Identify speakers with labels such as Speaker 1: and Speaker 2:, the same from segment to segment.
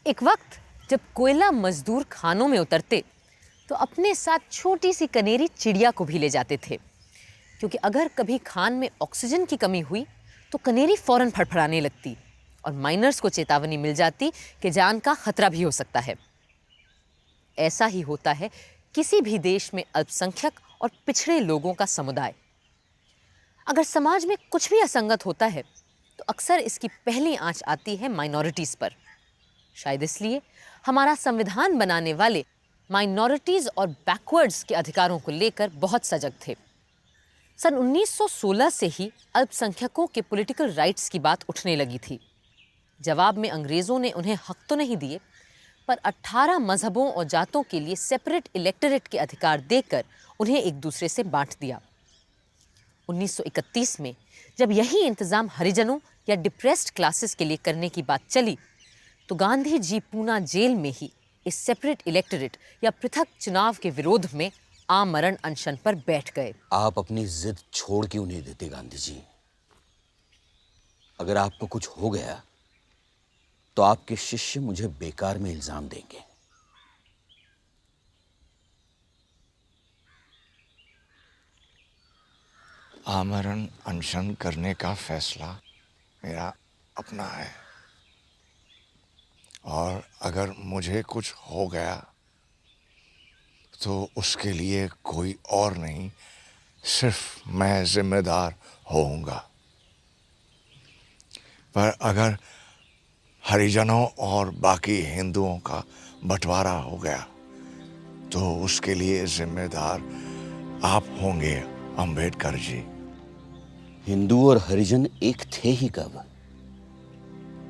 Speaker 1: एक वक्त जब कोयला मजदूर खानों में उतरते तो अपने साथ छोटी सी कनेरी चिड़िया को भी ले जाते थे, क्योंकि अगर कभी खान में ऑक्सीजन की कमी हुई तो कनेरी फौरन फड़फड़ाने लगती और माइनर्स को चेतावनी मिल जाती कि जान का खतरा भी हो सकता है। ऐसा ही होता है किसी भी देश में अल्पसंख्यक और पिछड़े लोगों का समुदाय। अगर समाज में कुछ भी असंगत होता है तो अक्सर इसकी पहली आंच आती है माइनॉरिटीज पर। शायद इसलिए हमारा संविधान बनाने वाले माइनॉरिटीज और बैकवर्ड्स के अधिकारों को लेकर बहुत सजग थे। सन 1916 से ही अल्पसंख्यकों के पॉलिटिकल राइट्स की बात उठने लगी थी। जवाब में अंग्रेजों ने उन्हें हक तो नहीं दिए, पर 18 मजहबों और जातों के लिए सेपरेट इलेक्टोरेट के अधिकार देकर उन्हें एक दूसरे से बांट दिया। 1931 में जब यही इंतजाम हरिजनों या डिप्रेस्ड क्लासेस के लिए करने की बात चली तो गांधी जी पूना जेल में ही इस सेपरेट इलेक्टोरेट या पृथक चुनाव के विरोध में आमरण अनशन पर बैठ गए।
Speaker 2: आप अपनी जिद छोड़ क्यों नहीं देते गांधी जी? अगर आपको कुछ हो गया तो आपके शिष्य मुझे बेकार में इल्जाम देंगे।
Speaker 3: आमरण अनशन करने का फैसला मेरा अपना है, और अगर मुझे कुछ हो गया तो उसके लिए कोई और नहीं, सिर्फ मैं जिम्मेदार होऊंगा। पर अगर हरिजनों और बाकी हिंदुओं का बंटवारा हो गया तो उसके लिए जिम्मेदार आप होंगे अंबेडकर जी।
Speaker 2: हिंदू और हरिजन एक थे ही कब,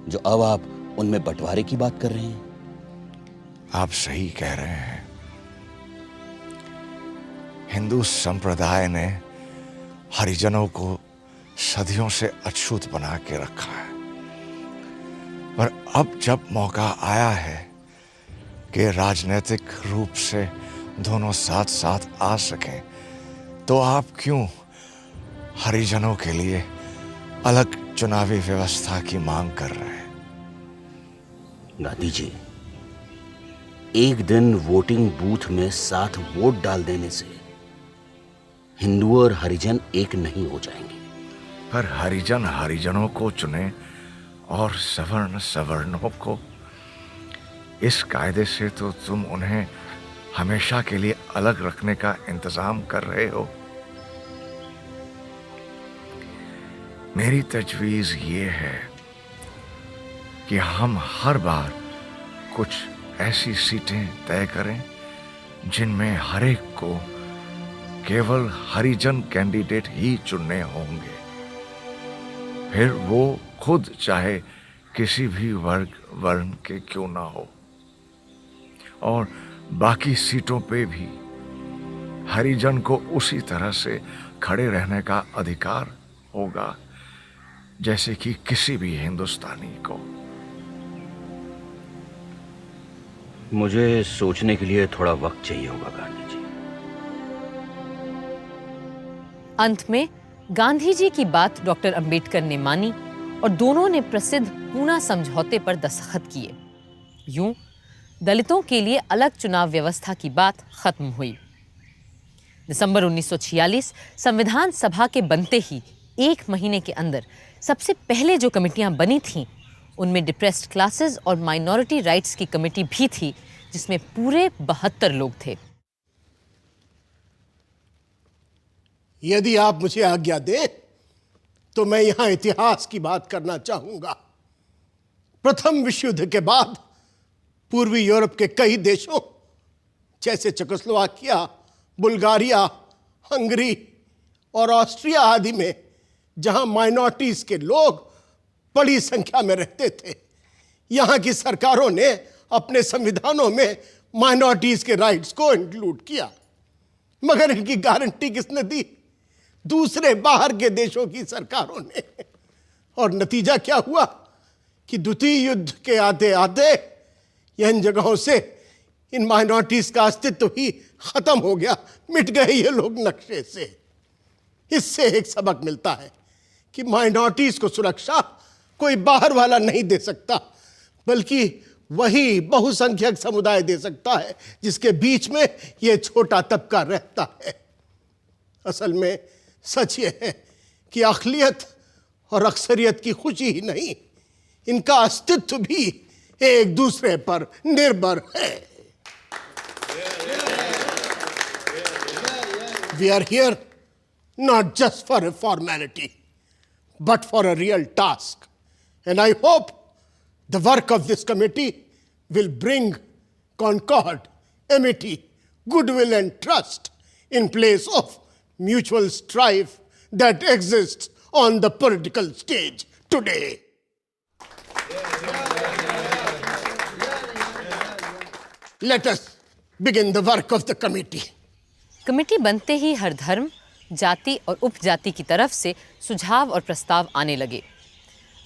Speaker 2: जो अब आप उनमें बंटवारे की बात कर रहे हैं?
Speaker 3: आप सही कह रहे हैं। हिंदू संप्रदाय ने हरिजनों को सदियों से अछूत बना के रखा है, पर अब जब मौका आया है कि राजनीतिक रूप से दोनों साथ साथ आ सकें, तो आप क्यों हरिजनों के लिए अलग चुनावी व्यवस्था की मांग कर रहे हैं?
Speaker 2: गांधी जी, एक दिन वोटिंग बूथ में 7 वोट डाल देने से हिंदू और हरिजन एक नहीं हो जाएंगे।
Speaker 3: पर हरिजन हरिजनों को चुने और सवर्ण सवर्णों को। इस कायदे से तो तुम उन्हें हमेशा के लिए अलग रखने का इंतजाम कर रहे हो। मेरी तजवीज ये है कि हम हर बार कुछ ऐसी सीटें तय करें जिनमें हर एक को केवल हरिजन कैंडिडेट ही चुनने होंगे, फिर वो खुद चाहे किसी भी वर्ग वर्ण के क्यों ना हो। और बाकी सीटों पे भी हरिजन को उसी तरह से खड़े रहने का अधिकार होगा जैसे कि किसी भी हिंदुस्तानी को।
Speaker 2: मुझे सोचने के लिए थोड़ा वक्त चाहिए होगा गांधी जी।
Speaker 1: अंत में गांधी जी की बात डॉक्टर अंबेडकर ने मानी और दोनों ने प्रसिद्ध पूना समझौते पर दस्तखत किए। यूं दलितों के लिए अलग चुनाव व्यवस्था की बात खत्म हुई। दिसंबर 1946 संविधान सभा के बनते ही 1 महीने के अंदर सबसे पहले जो कमेटियां बनी थीं उनमें डिप्रेस्ड क्लासेस और माइनॉरिटी राइट्स की कमेटी भी थी, जिसमें पूरे 72 लोग थे।
Speaker 4: यदि आप मुझे आज्ञा दें तो मैं यहां इतिहास की बात करना चाहूंगा। प्रथम विश्व युद्ध के बाद पूर्वी यूरोप के कई देशों जैसे चेकोस्लोवाकिया, बुल्गारिया, हंगरी और ऑस्ट्रिया आदि में जहां माइनॉरिटीज के लोग बड़ी संख्या में रहते थे, यहां की सरकारों ने अपने संविधानों में माइनॉरिटीज के राइट्स को इंक्लूड किया। मगर इनकी गारंटी किसने दी? दूसरे बाहर के देशों की सरकारों ने। और नतीजा क्या हुआ कि द्वितीय युद्ध के आते आते इन जगहों से इन माइनॉरिटीज का अस्तित्व ही खत्म हो गया, मिट गए ये लोग नक्शे से। इससे एक सबक मिलता है कि माइनॉरिटीज को सुरक्षा कोई बाहर वाला नहीं दे सकता, बल्कि वही बहुसंख्यक समुदाय दे सकता है जिसके बीच में यह छोटा तबका रहता है। असल में सच यह है कि अक़लियत और अक्सरियत की खुशी ही नहीं, इनका अस्तित्व भी एक दूसरे पर निर्भर है। We are here not just for a formality, but for a real task. And I hope the work of this committee will bring concord, amity, goodwill, and trust in place of mutual strife that exists on the political stage today. Let us begin the work of the committee.
Speaker 1: Committee बनते ही हर धर्म, जाति और उपजाति की तरफ से सुझाव और प्रस्ताव आने लगे।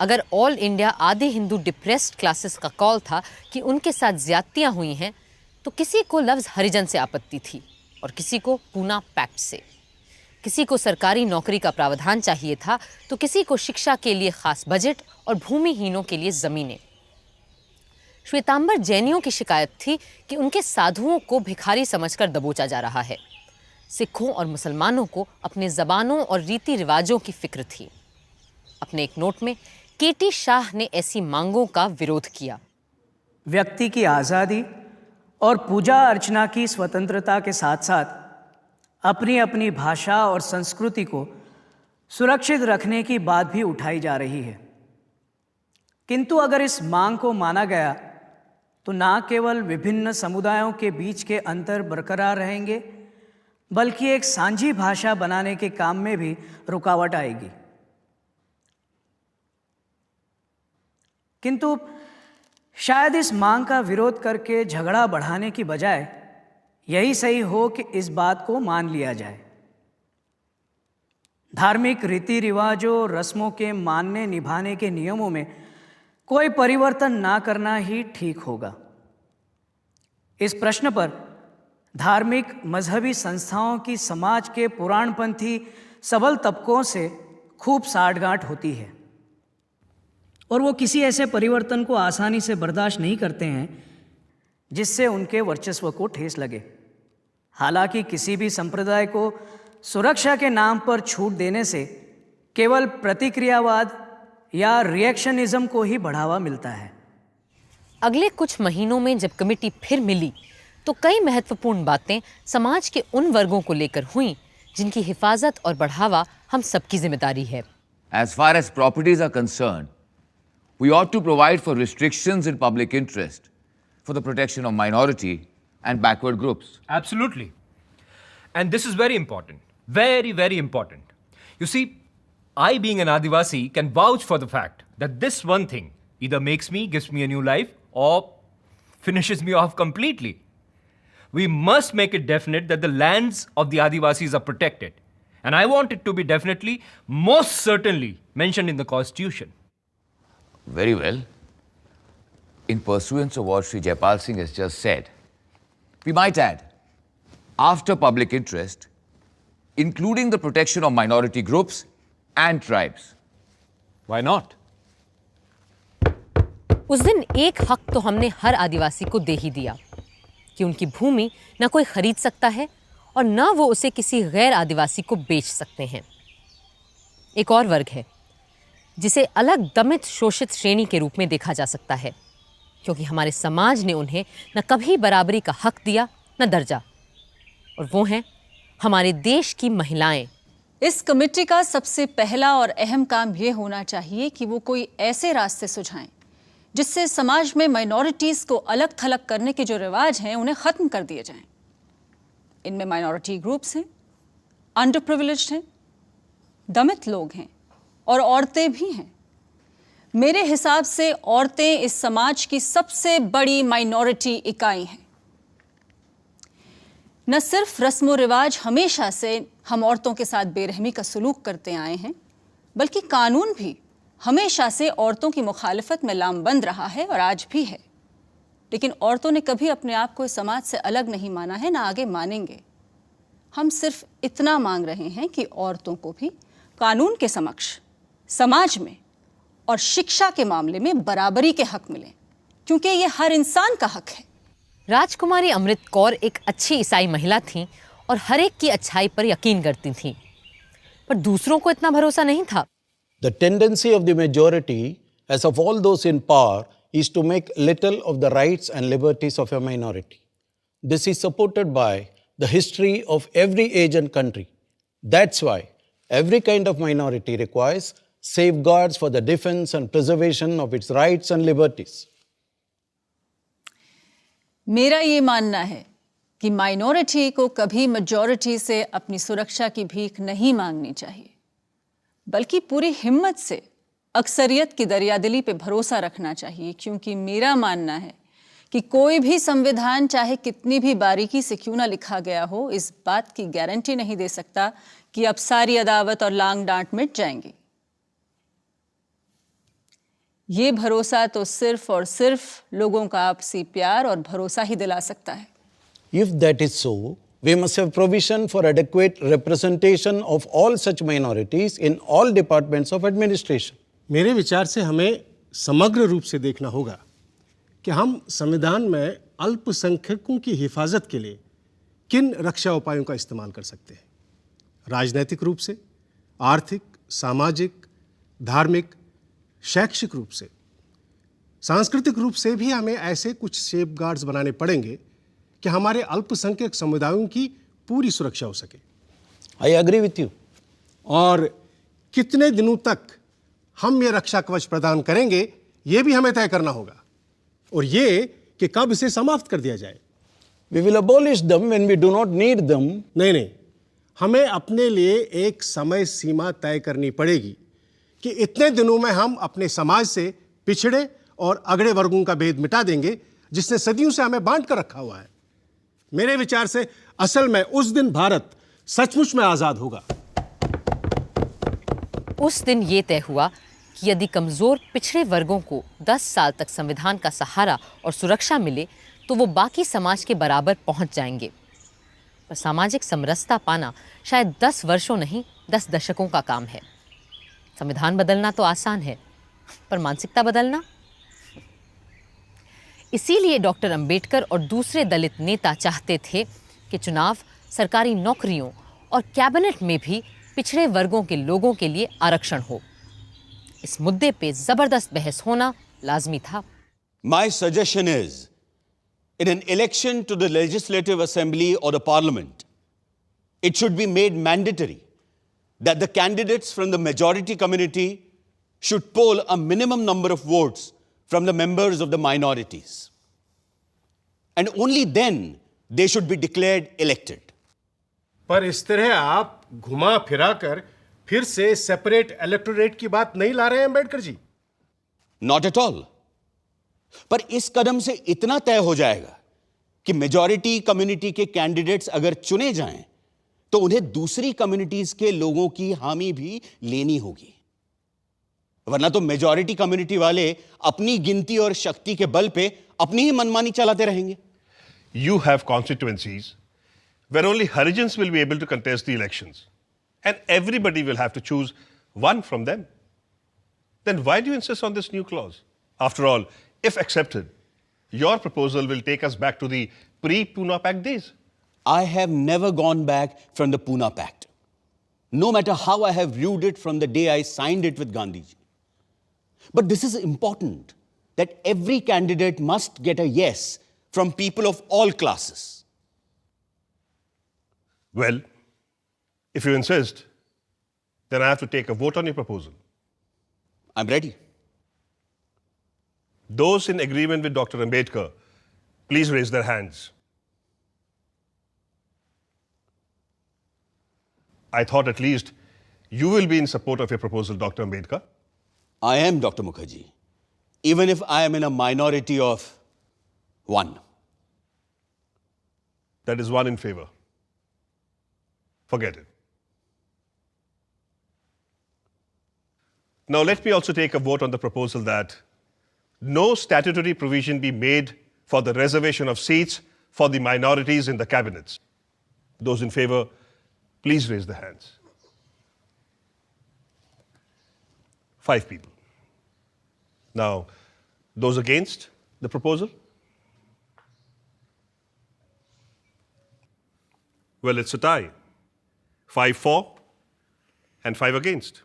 Speaker 1: अगर ऑल इंडिया आधे हिंदू डिप्रेस्ड क्लासेस का कॉल था कि उनके साथ ज्यादतियां हुई हैं, तो किसी को लफ्ज़ हरिजन से आपत्ति थी और किसी को पूना पैक्ट से। किसी को सरकारी नौकरी का प्रावधान चाहिए था तो किसी को शिक्षा के लिए खास बजट और भूमिहीनों के लिए ज़मीनें। श्वेतांबर जैनियों की शिकायत थी कि उनके साधुओं को भिखारी समझकर दबोचा जा रहा है। सिखों और मुसलमानों को अपने ज़बानों और रीति रिवाजों की फिक्र थी। अपने एक नोट में केटी शाह ने ऐसी मांगों का विरोध किया।
Speaker 5: व्यक्ति की आज़ादी और पूजा अर्चना की स्वतंत्रता के साथ साथ अपनी अपनी भाषा और संस्कृति को सुरक्षित रखने की बात भी उठाई जा रही है। किंतु अगर इस मांग को माना गया तो ना केवल विभिन्न समुदायों के बीच के अंतर बरकरार रहेंगे, बल्कि एक सांझी भाषा बनाने के काम में भी रुकावट आएगी। किंतु शायद इस मांग का विरोध करके झगड़ा बढ़ाने की बजाय यही सही हो कि इस बात को मान लिया जाए। धार्मिक रीति रिवाजों, रस्मों के मानने निभाने के नियमों में कोई परिवर्तन ना करना ही ठीक होगा। इस प्रश्न पर धार्मिक मजहबी संस्थाओं की समाज के पुराणपंथी सबल तबकों से खूब साठगांठ होती है और वो किसी ऐसे परिवर्तन को आसानी से बर्दाश्त नहीं करते हैं जिससे उनके वर्चस्व को ठेस लगे। हालांकि किसी भी संप्रदाय को सुरक्षा के नाम पर छूट देने से केवल प्रतिक्रियावाद या रिएक्शनिज्म को ही बढ़ावा मिलता है।
Speaker 1: अगले कुछ महीनों में जब कमेटी फिर मिली तो कई महत्वपूर्ण बातें समाज के उन वर्गों को लेकर हुईं जिनकी हिफाजत और बढ़ावा हम सबकी जिम्मेदारी है।
Speaker 6: As far as properties are concerned, we ought to provide for restrictions in public interest for the protection of minority and backward groups.
Speaker 7: Absolutely. And this is very important. Very, very important. You see, I being an Adivasi can vouch for the fact that this one thing either makes me, gives me a new life or finishes me off completely. We must make it definite that the lands of the Adivasis are protected. And I want it to be definitely, most certainly mentioned in the Constitution.
Speaker 6: Very well. In pursuance of what Sri Jaipal Singh has just said, we might add, after public interest, including the protection of minority groups and tribes.
Speaker 7: Why not?
Speaker 1: उस दिन एक हक तो हमने हर आदिवासी को दे ही दिया कि उनकी भूमि न कोई खरीद सकता है और न वो उसे किसी गैर आदिवासी को बेच सकते हैं। एक और वर्ग है जिसे अलग दमित शोषित श्रेणी के रूप में देखा जा सकता है, क्योंकि हमारे समाज ने उन्हें न कभी बराबरी का हक दिया न दर्जा, और वो हैं हमारे देश की महिलाएं।
Speaker 8: इस कमेटी का सबसे पहला और अहम काम ये होना चाहिए कि वो कोई ऐसे रास्ते सुझाएं जिससे समाज में माइनॉरिटीज़ को अलग थलग करने के जो रिवाज हैं उन्हें ख़त्म कर दिए जाएं। इनमें माइनॉरिटी ग्रुप्स हैं, अंडर प्रिविलेज्ड हैं, दमित लोग हैं और औरतें भी हैं। मेरे हिसाब से औरतें इस समाज की सबसे बड़ी माइनॉरिटी इकाई हैं। न सिर्फ रस्म रिवाज हमेशा से हम औरतों के साथ बेरहमी का सलूक करते आए हैं, बल्कि कानून भी हमेशा से औरतों की मुखालफत में लामबंद रहा है और आज भी है। लेकिन औरतों ने कभी अपने आप को इस समाज से अलग नहीं माना है, ना आगे मानेंगे। हम सिर्फ इतना मांग रहे हैं कि औरतों को भी कानून के समक्ष, समाज में और शिक्षा के मामले में बराबरी के हक मिलें, क्योंकि ये हर इंसान का हक है।
Speaker 1: राजकुमारी अमृत कौर एक अच्छी ईसाई महिला थीं और हर एक की अच्छाई पर यकीन करती थीं, पर दूसरों को इतना भरोसा नहीं था।
Speaker 9: The tendency of the majority, as of all those in power, is to make little of the rights and liberties of a minority. This is supported by the history of every age and country. That's why every kind of minority requires safeguards for the defense and preservation of its rights and liberties.
Speaker 8: मेरा ये मानना है कि minority को कभी majority से अपनी सुरक्षा की भीख नहीं मांगनी चाहिए, बल्कि पूरी हिम्मत से अक्सरियत की दरियादिली पे भरोसा रखना चाहिए, क्योंकि मेरा मानना है कि कोई भी संविधान चाहे कितनी भी बारीकी से क्यों ना लिखा गया हो, इस बात की गारंटी नहीं दे सकता कि अब सारी अदावत और लांग डांट मिट जाएंगी। ये भरोसा तो सिर्फ और सिर्फ लोगों का आपसी प्यार और भरोसा ही दिला सकता है।
Speaker 9: If that is so, we must have provision for adequate representation of all such minorities in all departments of administration.
Speaker 4: मेरे विचार से हमें समग्र रूप से देखना होगा कि हम संविधान में अल्पसंख्यकों की हिफाजत के लिए किन रक्षा उपायों का इस्तेमाल कर सकते हैं। राजनैतिक रूप से, आर्थिक, सामाजिक, धार्मिक, शैक्षिक रूप से, सांस्कृतिक रूप से भी हमें ऐसे कुछ सेफगार्ड्स बनाने पड़ेंगे कि हमारे अल्पसंख्यक समुदायों की पूरी सुरक्षा हो सके।
Speaker 9: I agree with you.
Speaker 4: और कितने दिनों तक हम ये रक्षा कवच प्रदान करेंगे, ये भी हमें तय करना होगा, और ये कि कब इसे समाप्त कर दिया जाए।
Speaker 9: We will abolish them when we do not need them.
Speaker 4: नहीं, हमें अपने लिए एक समय सीमा तय करनी पड़ेगी कि इतने दिनों में हम अपने समाज से पिछड़े और अगड़े वर्गों का भेद मिटा देंगे जिसने सदियों से हमें बांध कर रखा हुआ है। मेरे विचार से असल में उस दिन भारत सचमुच में आजाद होगा।
Speaker 1: उस दिन ये तय हुआ कि यदि कमजोर पिछड़े वर्गों को 10 साल तक संविधान का सहारा और सुरक्षा मिले तो वो बाकी समाज के बराबर पहुंच जाएंगे। पर सामाजिक समरसता पाना शायद 10 वर्षों नहीं 10 दशकों का काम है। संविधान बदलना तो आसान है, पर मानसिकता बदलना। इसीलिए डॉक्टर अंबेडकर और दूसरे दलित नेता चाहते थे कि चुनाव, सरकारी नौकरियों और कैबिनेट में भी पिछड़े वर्गों के लोगों के लिए आरक्षण हो। इस मुद्दे पे जबरदस्त बहस होना लाजमी था।
Speaker 2: My suggestion is, in an election to the Legislative Assembly or the Parliament, it should be made mandatory that the candidates from the majority community should poll a minimum number of votes from the members of the minorities. And only then they should be declared elected.
Speaker 4: पर इस तरह आप घुमा फिरा कर फिर से separate electorate की बात नहीं ला रहे हैं Ambedkar ji?
Speaker 2: Not at all. पर इस कदम से इतना तय हो जाएगा कि मेजॉरिटी कम्युनिटी के कैंडिडेट्स अगर चुने जाएं तो उन्हें दूसरी कम्युनिटीज के लोगों की हामी भी लेनी होगी, वरना तो मेजॉरिटी कम्युनिटी वाले अपनी गिनती और शक्ति के बल पे अपनी ही मनमानी चलाते रहेंगे।
Speaker 10: You have constituencies where only Harijans will be able to contest the elections, and everybody will have to choose one from them. Then why do you insist on this new clause? After all, if accepted, your proposal will take us back to the pre-Pune Pact days.
Speaker 2: I have never gone back from the Pune Pact, no matter how I have viewed it from the day I signed it with Gandhiji. But this is important, that every candidate must get a yes from people of all classes.
Speaker 10: Well, if you insist, then I have to take a vote on your proposal.
Speaker 2: I'm ready.
Speaker 10: Those in agreement with Dr. Ambedkar, please raise their hands. I thought at least you will be in support of your proposal, Dr. Ambedkar.
Speaker 2: I am, Dr. Mukherjee, even if I am in a minority of one.
Speaker 10: That is one in favor. Forget it. Now let me also take a vote on the proposal that no statutory provision be made for the reservation of seats for the minorities in the cabinets. Those in favor, please raise the hands. 5 people. Now, those against? the proposal? Well, it's a tie. 5 for and 5 against.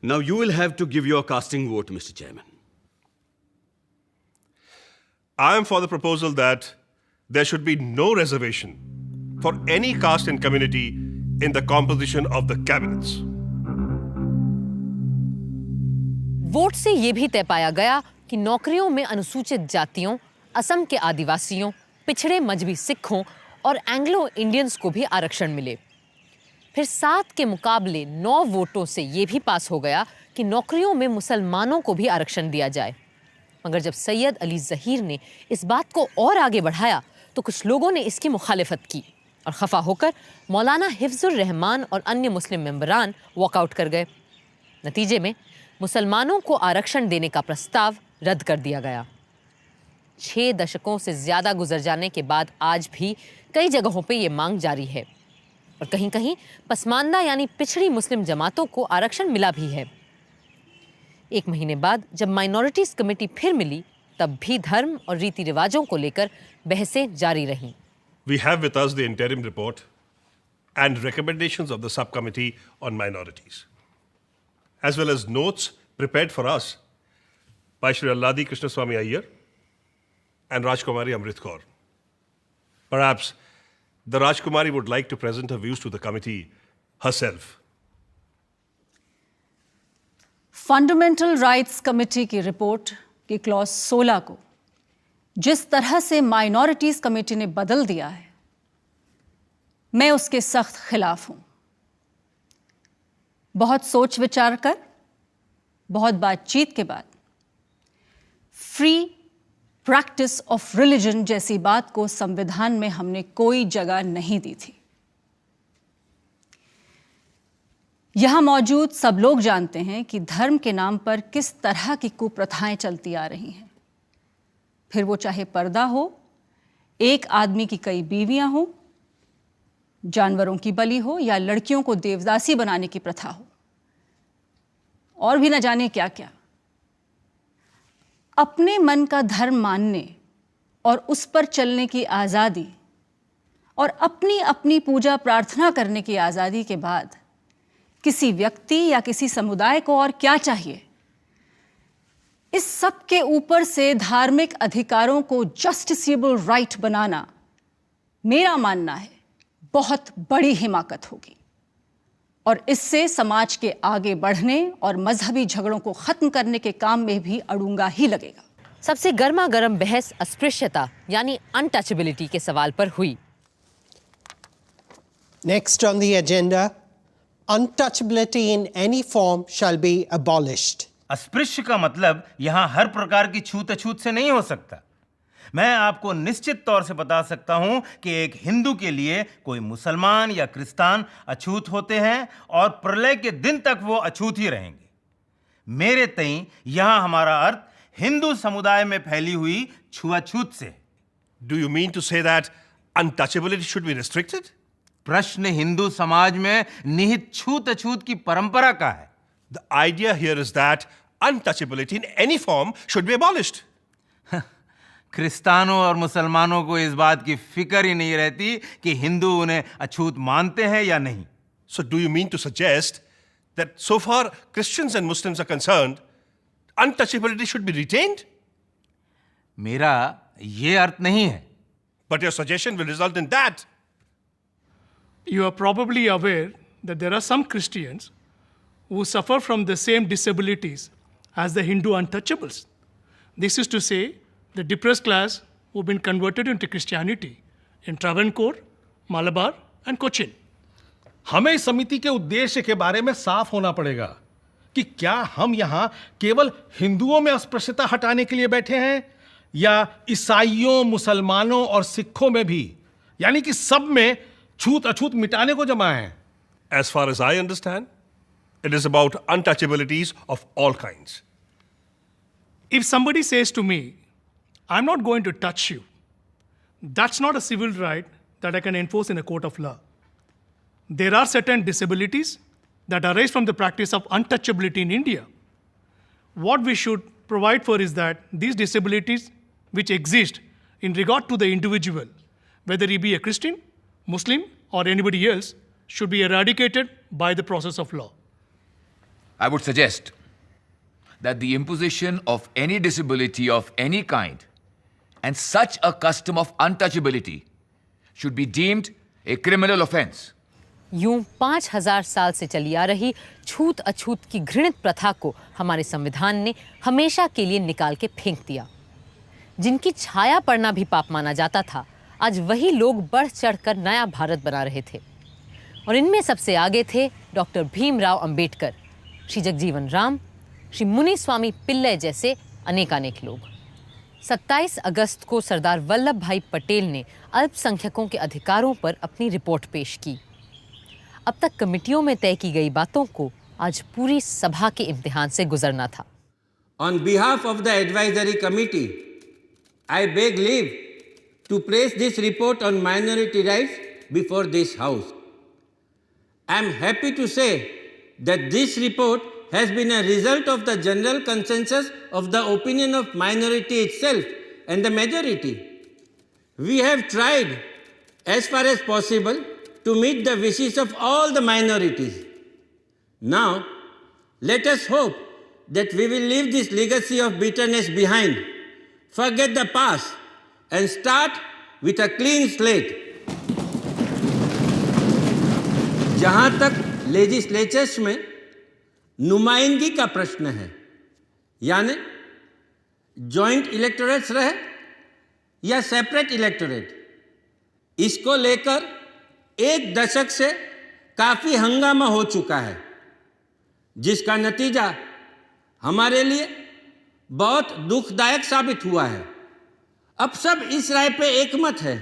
Speaker 2: Now you will have to give your casting vote, Mr. Chairman.
Speaker 10: I am for the proposal that there should be no reservation for any caste and community in the composition of the cabinets.
Speaker 1: Vote से ये भी तय पाया गया कि नौकरियों में अनुसूचित जातियों, असम के आदिवासियों, पिछड़े मजबी सिखों और एंग्लो इंडियंस को भी आरक्षण मिले। फिर 7 के मुकाबले 9 वोटों से ये भी पास हो गया कि नौकरियों में मुसलमानों को भी आरक्षण दिया जाए। मगर जब सैयद अली ज़हीर ने इस बात को और आगे बढ़ाया तो कुछ लोगों ने इसकी मुखालिफत की और खफा होकर मौलाना हिफ्जुर रहमान और अन्य मुस्लिम मेंबरान वॉकआउट कर गए। नतीजे में मुसलमानों को आरक्षण देने का प्रस्ताव रद्द कर दिया गया। 6 दशकों से ज़्यादा गुजर जाने के बाद आज भी कई जगहों पे ये मांग जारी है और कहीं-कहीं पसमानदा यानी पिछड़ी मुस्लिम जमातों को आरक्षण मिला भी है। 1 महीने बाद जब माइनॉरिटीज़ कमेटी फिर मिली तब भी धर्म और रीति रिवाजों को लेकर बहसें जारी रहीं।
Speaker 10: We have with us the interim report and recommendations of the subcommittee on minorities, as well as notes prepared for us by Shri Alladi Krishnaswamy Iyer and Rajkumari Amrit Kaur. Perhaps the Rajkumari would like to present her views to the committee herself.
Speaker 8: Fundamental rights committee की report की clause 16 को जिस तरह से minorities committee ने बदल दिया है, मैं उसके सख्त खिलाफ हूं। बहुत सोच विचार कर, बहुत बातचीत के बाद फ्री प्रैक्टिस ऑफ रिलीजन जैसी बात को संविधान में हमने कोई जगह नहीं दी थी। यहां मौजूद सब लोग जानते हैं कि धर्म के नाम पर किस तरह की कुप्रथाएं चलती आ रही हैं। फिर वो चाहे पर्दा हो, एक आदमी की कई बीवियां हो, जानवरों की बलि हो या लड़कियों को देवदासी बनाने की प्रथा हो और भी न जाने क्या क्या। अपने मन का धर्म मानने और उस पर चलने की आज़ादी और अपनी अपनी पूजा प्रार्थना करने की आज़ादी के बाद किसी व्यक्ति या किसी समुदाय को और क्या चाहिए? इस सब के ऊपर से धार्मिक अधिकारों को जस्टिसेबल राइट बनाना, मेरा मानना है, बहुत बड़ी हिमाकत होगी और इससे समाज के आगे बढ़ने और मजहबी झगड़ों को खत्म करने के काम में भी अड़ूंगा ही लगेगा।
Speaker 1: सबसे गर्मा गर्म बहस अस्पृश्यता यानी अनटचेबिलिटी के सवाल पर हुई।
Speaker 11: Next on the agenda, untouchability in any form shall be abolished.
Speaker 12: अस्पृश्य का मतलब यहां हर प्रकार की छूत अछूत से नहीं हो सकता। मैं आपको निश्चित तौर से बता सकता हूं कि एक हिंदू के लिए कोई मुसलमान या क्रिस्तान अछूत होते हैं और प्रलय के दिन तक वो अछूत ही रहेंगे। मेरे तई यहां हमारा अर्थ हिंदू समुदाय में फैली हुई छुआछूत से।
Speaker 10: Do you mean to say that untouchability should be restricted?
Speaker 12: प्रश्न हिंदू समाज में निहित छूत अछूत की परंपरा का है।
Speaker 10: The idea here is that untouchability in any form should be abolished.
Speaker 12: क्रिस्तानों और मुसलमानों को इस बात की फिक्र ही नहीं रहती कि हिंदू उन्हें अछूत मानते हैं या नहीं।
Speaker 10: So do you mean to suggest that so far Christians and Muslims are concerned, untouchability should be retained?
Speaker 12: मेरा ये अर्थ नहीं है।
Speaker 10: But your suggestion will result in that.
Speaker 13: You are probably aware that there are some Christians who suffer from the same disabilities as the Hindu untouchables. This is to say, the depressed class who have been converted into Christianity in Travancore, Malabar and Cochin.
Speaker 14: हमें इस समिति के उद्देश्य के बारे में साफ होना पड़ेगा कि क्या हम यहाँ केवल हिंदुओं में अस्पृश्यता हटाने के लिए बैठे हैं या ईसाइयों, मुसलमानों और सिखों में भी, यानी कि सब में छूत अछूत मिटाने को जमा है।
Speaker 10: As far as I understand, it is about untouchabilities of all kinds.
Speaker 13: If somebody says to me, I'm not going to touch you, that's not a civil right that I can enforce in a court of law. There are certain disabilities that arise from the practice of untouchability in India. What we should provide for is that these disabilities which exist in regard to the individual, whether he be a Christian, Muslim, or anybody else, should be eradicated by the process of law.
Speaker 6: I would suggest that the imposition of any disability of any kind and such a custom of untouchability should be deemed a criminal offense.
Speaker 1: यूं 5000 साल से चली आ रही छूत अछूत की घृणित प्रथा को हमारे संविधान ने हमेशा के लिए निकाल के फेंक दिया। जिनकी छाया पड़ना भी पाप माना जाता था, आज वही लोग बढ़ चढ़कर नया भारत बना रहे थे। और इनमें सबसे आगे थे डॉक्टर भीमराव अंबेडकर, श्री जगजीवन राम, श्री मुनिस्वामी पिल्लई जैसे अनेकानेक लोग। 27 अगस्त को सरदार वल्लभ भाई पटेल ने अल्पसंख्यकों के अधिकारों पर अपनी रिपोर्ट पेश की। अब तक कमिटियों में तय की गई बातों को आज पूरी सभा के इम्तिहान से गुजरना था।
Speaker 15: On behalf of the advisory committee, I beg leave to place this report on minority rights before this House. I am happy to say that this report has been a result of the general consensus of the opinion of minority itself and the majority. We have tried as far as possible to meet the wishes of all the minorities. Now, let us hope that we will leave this legacy of bitterness behind, forget the past, and start with a clean slate. जहाँ तक legislatures में नुमाइंदगी का प्रश्न है, यानी joint electorates रहे या सेपरेट इलेक्टोरेट, इसको लेकर एक दशक से काफी हंगामा हो चुका है, जिसका नतीजा हमारे लिए बहुत दुखदायक साबित हुआ है। अब सब इस राय पे एकमत है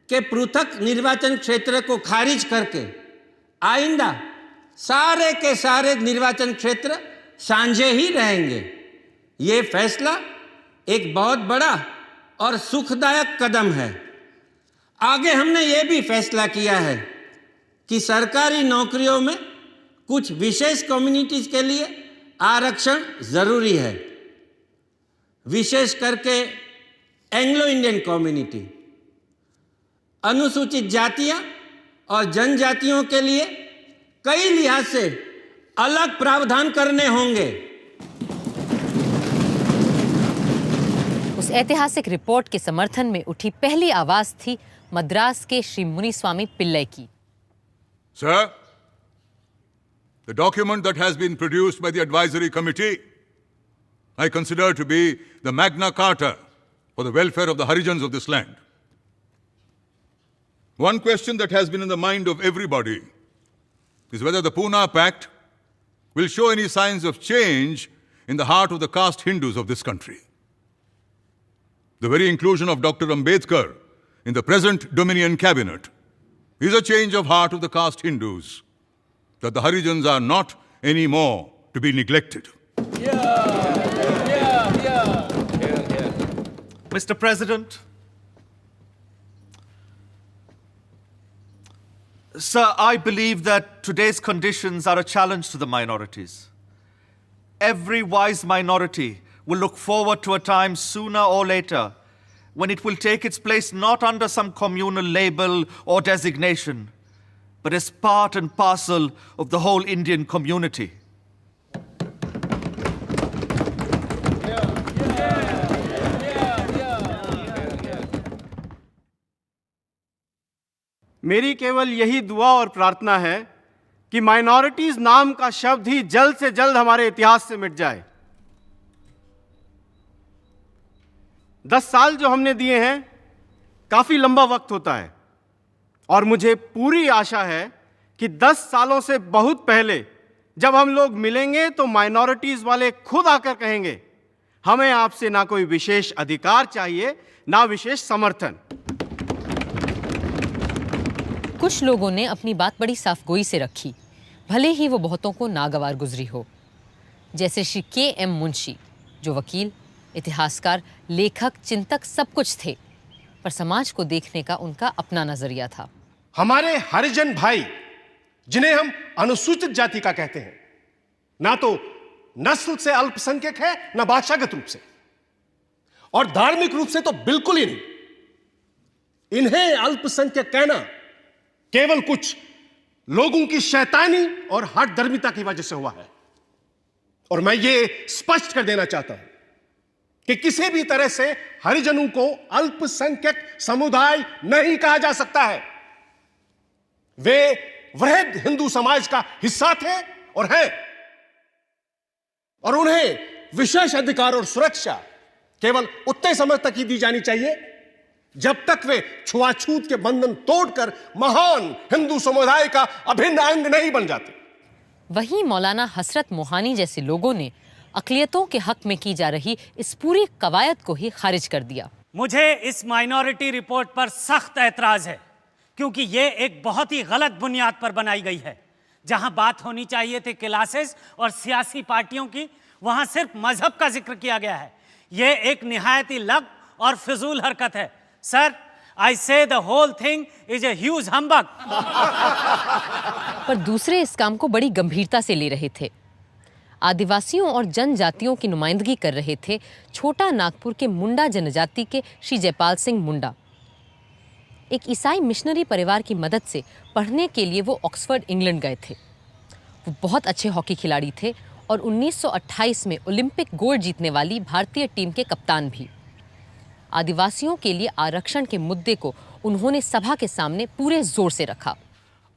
Speaker 15: कि पृथक निर्वाचन क्षेत्र को खारिज करके आइंदा सारे के सारे निर्वाचन क्षेत्र साझे ही रहेंगे। ये फैसला एक बहुत बड़ा और सुखदायक कदम है। आगे हमने ये भी फैसला किया है कि सरकारी नौकरियों में कुछ विशेष कम्युनिटीज के लिए आरक्षण जरूरी है, विशेष करके एंग्लो इंडियन कम्युनिटी, अनुसूचित जातियां और जनजातियों के लिए कई लिहाज से अलग प्रावधान करने होंगे।
Speaker 1: उस ऐतिहासिक रिपोर्ट के समर्थन में उठी पहली आवाज थी मद्रास के श्री मुनिस्वामी पिल्लई की।
Speaker 16: Sir, the document that has been produced by the advisory committee, I consider to be the Magna Carta for the welfare of the Harijans of this land. One question that has been in the mind of everybody is whether the Pune Pact will show any signs of change in the heart of the caste Hindus of this country. The very inclusion of Dr. Ambedkar in the present Dominion cabinet is a change of heart of the caste Hindus, that the Harijans are not anymore to be neglected.
Speaker 17: Mr. President, sir, I believe that today's conditions are a challenge to the minorities. Every wise minority will look forward to a time sooner or later when it will take its place not under some communal label or designation, but as part and parcel of the whole Indian community.
Speaker 18: मेरी केवल यही दुआ और प्रार्थना है कि minorities नाम का शब्द ही जल्द से जल्द हमारे इतिहास से मिट जाए। 10 साल जो हमने दिए हैं, काफी लंबा वक्त होता है, और मुझे पूरी आशा है कि 10 सालों से बहुत पहले जब हम लोग मिलेंगे तो माइनॉरिटीज वाले खुद आकर कहेंगे, हमें आपसे ना कोई विशेष अधिकार चाहिए, ना विशेष समर्थन।
Speaker 1: कुछ लोगों ने अपनी बात बड़ी साफगोई से रखी, भले ही वो बहुतों को नागवार गुजरी हो, जैसे श्री के.एम. मुंशी, जो वकील, इतिहासकार, लेखक, चिंतक सब कुछ थे, पर समाज को देखने का उनका अपना नजरिया था।
Speaker 4: हमारे हरिजन भाई, जिन्हें हम अनुसूचित जाति का कहते हैं, ना तो नस्ल से अल्पसंख्यक है, ना भाषागत रूप से, और धार्मिक रूप से तो बिल्कुल ही नहीं। इन्हें अल्पसंख्यक कहना केवल कुछ लोगों की शैतानी और हठधर्मिता की वजह से हुआ है। और मैं ये स्पष्ट कर देना चाहता हूं कि किसी भी तरह से हरिजनों को अल्पसंख्यक समुदाय नहीं कहा जा सकता है। वे वृहद हिंदू समाज का हिस्सा थे और हैं, और उन्हें विशेष अधिकार और सुरक्षा केवल उतने समय तक ही दी जानी चाहिए जब तक वे छुआछूत के बंधन तोड़कर महान हिंदू समुदाय का अभिन्न अंग नहीं बन जाते।
Speaker 1: वहीं मौलाना हसरत मोहानी जैसे लोगों ने अक़लियतों के हक में की जा रही इस पूरी कवायद को ही खारिज कर दिया।
Speaker 19: मुझे इस माइनॉरिटी रिपोर्ट पर सख्त ऐतराज है, क्योंकि ये एक बहुत ही गलत बुनियाद पर बनाई गई है। जहां बात होनी चाहिए थी क्लासेस और सियासी पार्टियों की, वहां सिर्फ मजहब का जिक्र किया गया है। ये एक निहायत ही लग और फिजूल हरकत है। Sir, I say the whole thing is a huge humbug.
Speaker 1: पर दूसरे इस काम को बड़ी गंभीरता से ले रहे थे। आदिवासियों और जनजातियों की नुमाइंदगी कर रहे थे छोटा नागपुर के मुंडा जनजाति के श्री जयपाल सिंह मुंडा। एक ईसाई मिशनरी परिवार की मदद से पढ़ने के लिए वो ऑक्सफोर्ड इंग्लैंड गए थे। वो बहुत अच्छे हॉकी खिलाड़ी थे और 1928 में ओलंपिक गोल्ड जीतने वाली भारतीय टीम के कप्तान भी। आदिवासियों के लिए आरक्षण के मुद्दे को उन्होंने सभा के सामने पूरे जोर से रखा।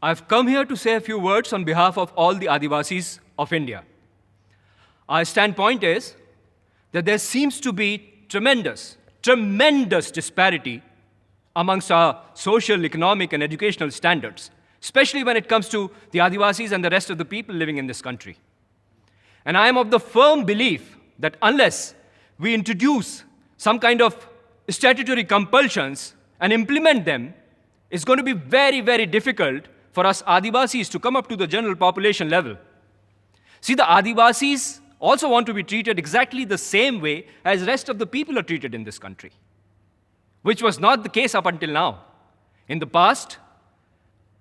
Speaker 7: I've come here to say a few words on behalf of all the Adivasis of India. Our standpoint is that there seems to be tremendous disparity amongst our social, economic, and educational standards, especially when it comes to the Adivasis and the rest of the people living in this country. And I am of the firm belief that unless we introduce some kind of statutory compulsions and implement them, it's going to be very, very difficult for us Adivasis to come up to the general population level. See, the Adivasis also want to be treated exactly the same way as rest of the people are treated in this country, which was not the case up until now. In the past,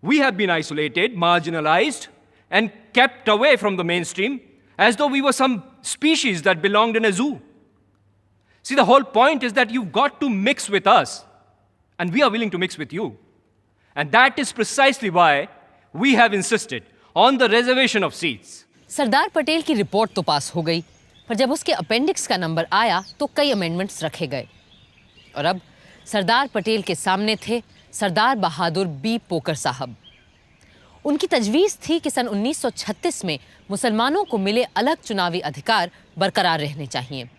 Speaker 7: we have been isolated, marginalized, and kept away from the mainstream as though we were some species that belonged in a zoo. See, the whole point is that you've got to mix with us, and we are willing to mix with you. And that is precisely why we have insisted on the reservation of seats.
Speaker 1: Sardar Patel की report तो पास हो गई, पर जब उसके appendix का number आया तो कई अमेंडमेंट्स रखे गए। और अब सरदार पटेल के सामने थे सरदार बहादुर बी पोकर साहब। उनकी तजवीज़ थी कि सन 1936 में मुसलमानों को मिले अलग चुनावी अधिकार बरकरार रहने चाहिए।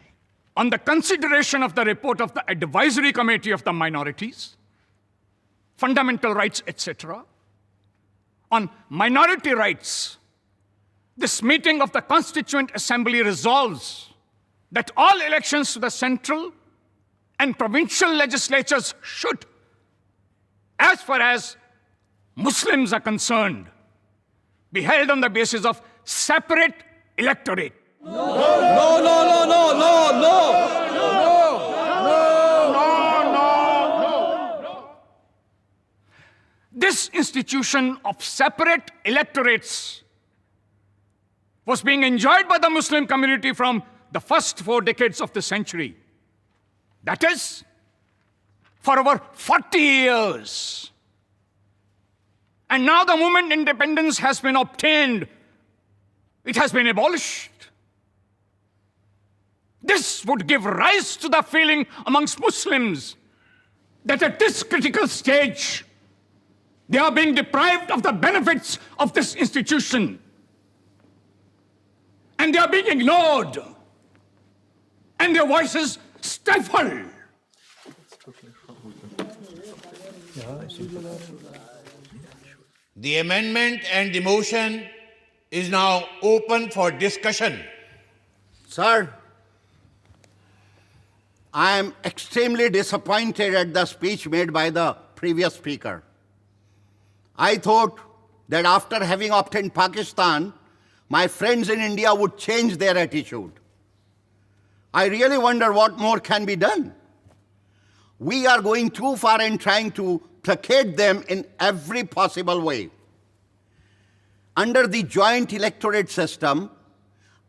Speaker 20: On the consideration of the report of the Advisory Committee of the Minorities, Fundamental Rights, etc., on minority rights, this meeting of the Constituent Assembly resolves that all elections to the central and provincial legislatures should, as far as Muslims are concerned, be held on the basis of separate electorate. This institution of separate electorates was being enjoyed by the Muslim community from the first 4 decades of the century. That is, for over 40 years. And now the moment independence has been obtained, it has been abolished. This would give rise to the feeling amongst Muslims that at this critical stage, they are being deprived of the benefits of this institution. And they are being ignored. And their voices stifled.
Speaker 21: The amendment and the motion is now open for discussion.
Speaker 22: Sir, I am extremely disappointed at the speech made by the previous speaker. I thought that after having obtained Pakistan, my friends in India would change their attitude. I really wonder what more can be done. We are going too far in trying to placate them in every possible way. Under the joint electorate system,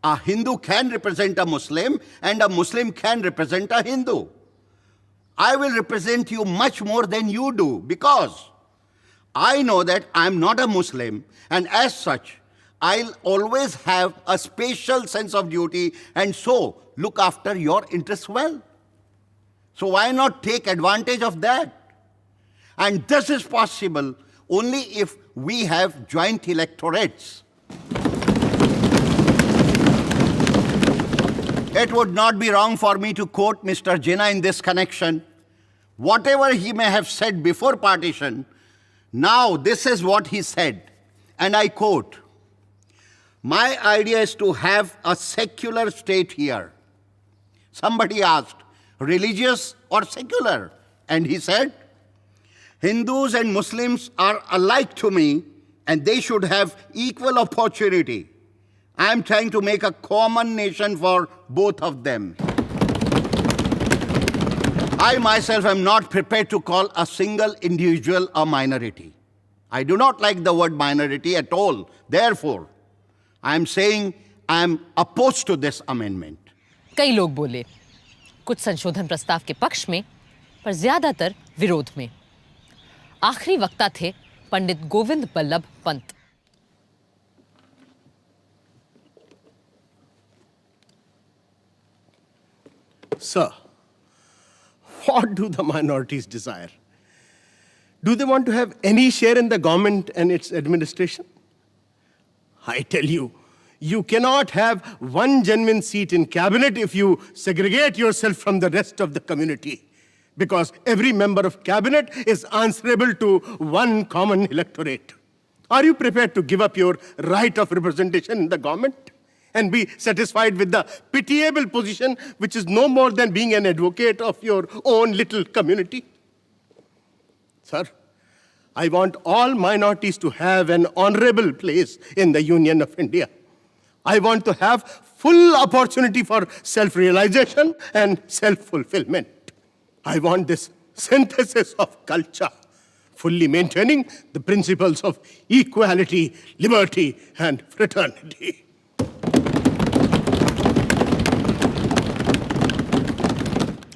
Speaker 22: a Hindu can represent a Muslim and a Muslim can represent a Hindu. I will represent you much more than you do, because I know that I'm not a Muslim, and as such, I'll always have a special sense of duty and so look after your interests well. So why not take advantage of that? And this is possible only if we have joint electorates. It would not be wrong for me to quote Mr. Jinnah in this connection. Whatever he may have said before partition, now this is what he said, and I quote, "My idea is to have a secular state here." Somebody asked, religious or secular? And he said, "Hindus and Muslims are alike to me, and they should have equal opportunity. I'm trying to make a common nation for both of them." I myself am not prepared to call a single individual a minority. I do not like the word minority at all. Therefore, I am saying I am opposed to this amendment.
Speaker 1: कई लोग बोले, कुछ संशोधन प्रस्ताव के पक्ष में, पर ज्यादातर विरोध में। आखिरी वक्ता थे Pandit Govind Ballabh Pant.
Speaker 4: Sir, what do the minorities desire? Do they want to have any share in the government and its administration? I tell you, you cannot have one genuine seat in cabinet if you segregate yourself from the rest of the community, because every member of cabinet is answerable to one common electorate. Are you prepared to give up your right of representation in the government and be satisfied with the pitiable position which is no more than being an advocate of your own little community? Sir, I want all minorities to have an honorable place in the Union of India. I want to have full opportunity for self-realization and self-fulfillment. I want this synthesis of culture, fully maintaining the principles of equality, liberty, and fraternity.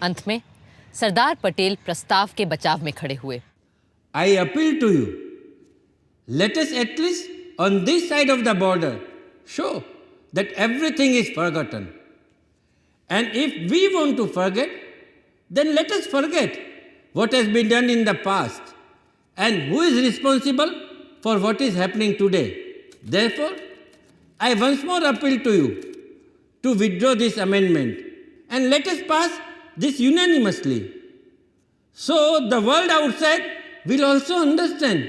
Speaker 1: अंत में सरदार पटेल प्रस्ताव के बचाव में खड़े हुए।
Speaker 15: I appeal to you, let us at least on this side of the border show that everything is forgotten. And if we want to forget, then let us forget what has been done in the past and who is responsible for what is happening today. Therefore, I once more appeal to you to withdraw this amendment and let us pass this unanimously. So the world outside will also understand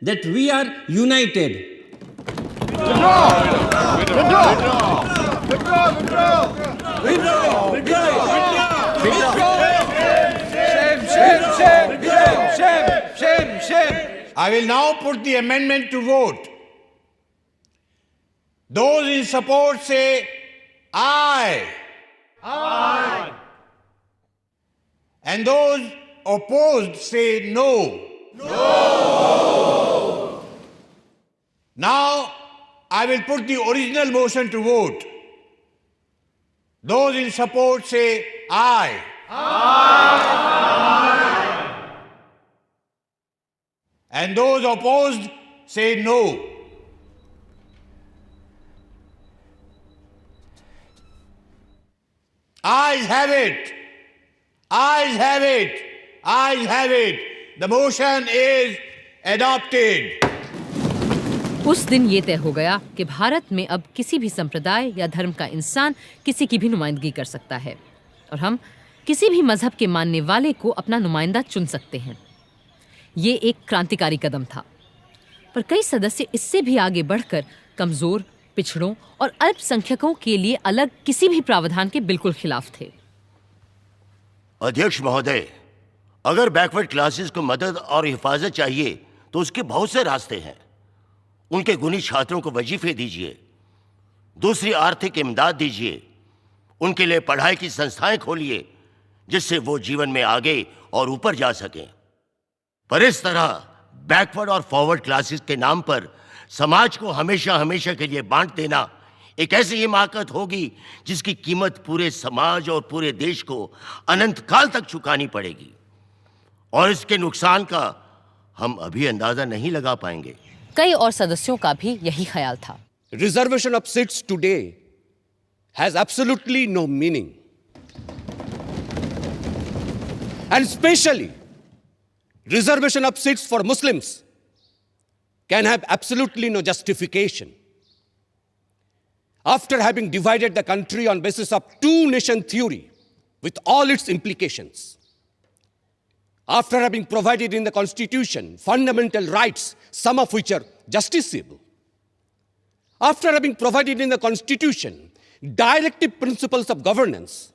Speaker 15: that we are united.
Speaker 21: I will now put the amendment to vote. Those in support say aye. Aye. And those opposed say no. No. Now I will put the original motion to vote. Those in support say aye. Aye. And those opposed say no. Ayes have it. Ayes have it. Ayes have it. The motion is adopted.
Speaker 1: उस दिन ये तय हो गया कि भारत में अब किसी भी संप्रदाय या धर्म का इंसान किसी की भी नुमाइंदगी कर सकता है और हम किसी भी मजहब के मानने वाले को अपना नुमाइंदा चुन सकते हैं। ये एक क्रांतिकारी कदम था, पर कई सदस्य इससे भी आगे बढ़कर कमजोर, पिछड़ों और अल्पसंख्यकों के लिए अलग किसी भी प्रावधान के बिल्कुल खिलाफ थे।
Speaker 3: अध्यक्ष महोदय, अगर बैकवर्ड क्लासेस को मदद और हिफाजत चाहिए तो उसके बहुत से रास्ते हैं। उनके गुणी छात्रों को वजीफे दीजिए, दूसरी आर्थिक इमदाद दीजिए, उनके लिए पढ़ाई की संस्थाएं खोलिए जिससे वो जीवन में आगे और ऊपर जा सकें। पर इस तरह बैकवर्ड और फॉरवर्ड क्लासेस के नाम पर समाज को हमेशा हमेशा के लिए बांट देना एक ऐसी हिमाकत होगी जिसकी कीमत पूरे समाज और पूरे देश को अनंत काल तक चुकानी पड़ेगी, और इसके नुकसान का हम अभी अंदाजा नहीं लगा पाएंगे।
Speaker 1: कई और सदस्यों का भी यही ख्याल था।
Speaker 5: Reservation of seats today has absolutely no meaning. And especially, reservation of seats for Muslims can have absolutely no justification. After having divided the country on basis of two-nation theory with all its implications, after having provided in the Constitution fundamental rights, some of which are justiciable, after having provided in the Constitution directive principles of governance,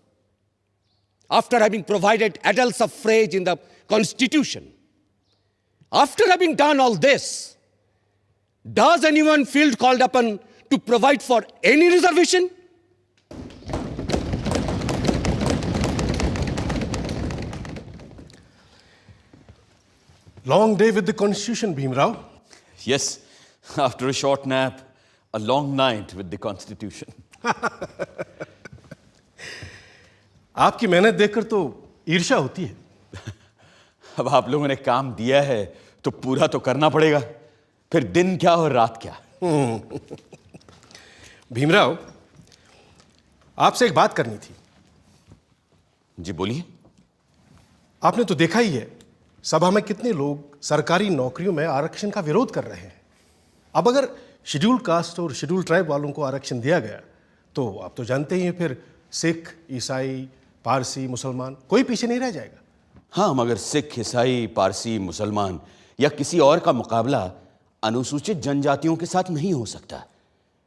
Speaker 5: after having provided adult suffrage in the Constitution, after having done all this, does anyone feel called upon to provide for any reservation?
Speaker 4: Long day with the Constitution, Bhimrao.
Speaker 9: Yes, after a short nap, a long night with the Constitution.
Speaker 4: आपकी मेहनत देखकर तो ईर्ष्या होती है।
Speaker 9: अब आप लोगों ने काम दिया है तो पूरा तो करना पड़ेगा, फिर दिन क्या और रात क्या।
Speaker 4: भीमराव, आपसे एक बात करनी थी।
Speaker 9: जी बोलिए।
Speaker 4: आपने तो देखा ही है सभा में कितने लोग सरकारी नौकरियों में आरक्षण का विरोध कर रहे हैं। अब अगर शेड्यूल कास्ट और शेड्यूल ट्राइब वालों को आरक्षण दिया गया तो आप तो जानते ही हैं फिर सिख, ईसाई, पारसी, मुसलमान कोई पीछे नहीं रह जाएगा।
Speaker 9: हाँ, मगर सिख, ईसाई, पारसी, मुसलमान या किसी और का मुकाबला अनुसूचित जनजातियों के साथ नहीं हो सकता।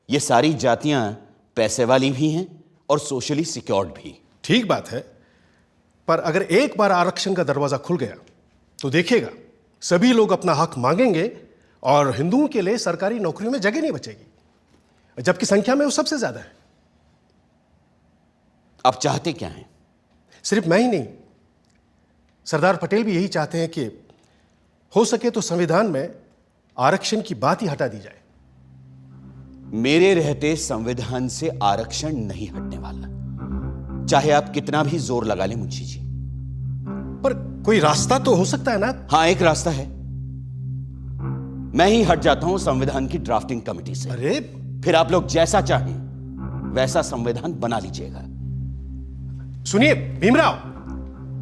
Speaker 9: ये सारी जातियां पैसे वाली भी हैं और सोशली सिक्योर्ड भी।
Speaker 4: ठीक बात है, पर अगर एक बार आरक्षण का दरवाजा खुल गया तो देखिएगा सभी लोग अपना हक मांगेंगे और हिंदुओं के लिए सरकारी नौकरियों में जगह नहीं बचेगी, जबकि संख्या में वो सबसे ज्यादा है।
Speaker 9: आप चाहते क्या हैं?
Speaker 4: सिर्फ मैं ही नहीं, सरदार पटेल भी यही चाहते हैं कि हो सके तो संविधान में आरक्षण की बात ही हटा दी जाए।
Speaker 9: मेरे रहते संविधान से आरक्षण नहीं हटने वाला, चाहे आप कितना भी जोर लगा लें मुंशी जी।
Speaker 4: पर कोई रास्ता तो हो सकता है ना?
Speaker 9: हाँ, एक रास्ता है। मैं ही हट जाता हूं संविधान की ड्राफ्टिंग कमेटी से।
Speaker 4: अरे
Speaker 9: फिर आप लोग जैसा चाहें वैसा संविधान बना लीजिएगा।
Speaker 4: सुनिए भीमराव,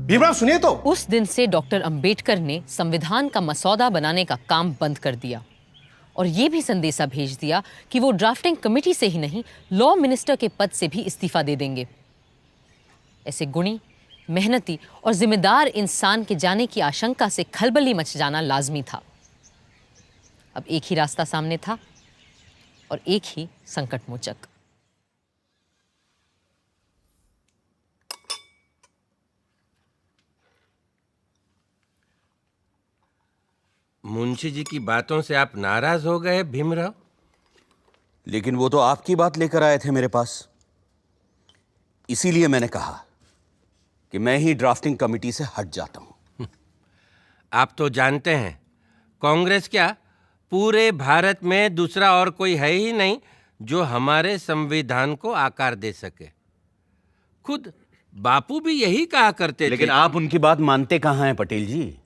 Speaker 4: भीमराव सुनिए तो।
Speaker 1: उस दिन से डॉक्टर अंबेडकर ने संविधान का मसौदा बनाने का काम बंद कर दिया और ये भी संदेशा भेज दिया कि वो ड्राफ्टिंग कमेटी से ही नहीं, लॉ मिनिस्टर के पद से भी इस्तीफा दे देंगे। ऐसे गुणी, मेहनती और जिम्मेदार इंसान के जाने की आशंका से खलबली मच जाना लाजमी था। अब एक ही रास्ता सामने था और एक ही संकट मोचक।
Speaker 15: मुंशी जी की बातों से आप नाराज हो गए भीमराव?
Speaker 9: लेकिन वो तो आपकी बात लेकर आए थे मेरे पास, इसीलिए मैंने कहा कि मैं ही ड्राफ्टिंग कमेटी से हट जाता हूं।
Speaker 15: आप तो जानते हैं कांग्रेस क्या, पूरे भारत में दूसरा और कोई है ही नहीं जो हमारे संविधान को आकार दे सके। खुद बापू भी यही कहा करते थे।
Speaker 9: लेकिन आप उनकी बात मानते कहां हैं पटेल जी?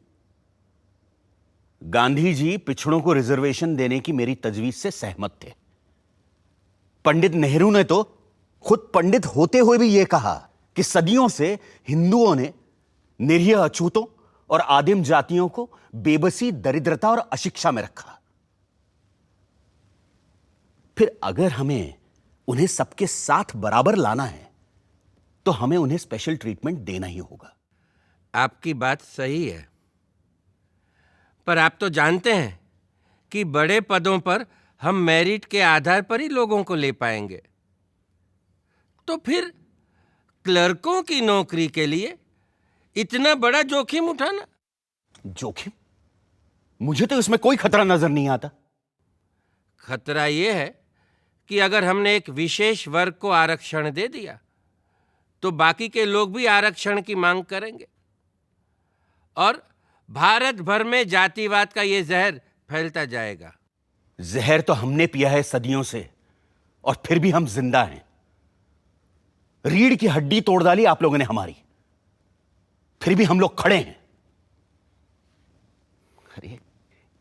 Speaker 9: गांधी जी पिछड़ों को रिजर्वेशन देने की मेरी तजवीज से सहमत थे। पंडित नेहरू ने तो खुद पंडित होते हुए भी यह कहा कि सदियों से हिंदुओं ने निरीह अछूतों और आदिम जातियों को बेबसी, दरिद्रता और अशिक्षा में रखा। फिर अगर हमें उन्हें सबके साथ बराबर लाना है तो हमें उन्हें स्पेशल ट्रीटमेंट देना ही होगा।
Speaker 15: आपकी बात सही है, पर आप तो जानते हैं कि बड़े पदों पर हम मेरिट के आधार पर ही लोगों को ले पाएंगे। तो फिर क्लर्कों की नौकरी के लिए इतना बड़ा जोखिम उठाना?
Speaker 9: जोखिम? मुझे तो इसमें कोई खतरा नजर नहीं आता।
Speaker 15: खतरा यह है कि अगर हमने एक विशेष वर्ग को आरक्षण दे दिया तो बाकी के लोग भी आरक्षण की मांग करेंगे और भारत भर में जातिवाद का यह जहर फैलता जाएगा।
Speaker 9: जहर तो हमने पिया है सदियों से और फिर भी हम जिंदा हैं। रीढ़ की हड्डी तोड़ डाली आप लोगों ने हमारी, फिर भी हम लोग खड़े हैं। अरे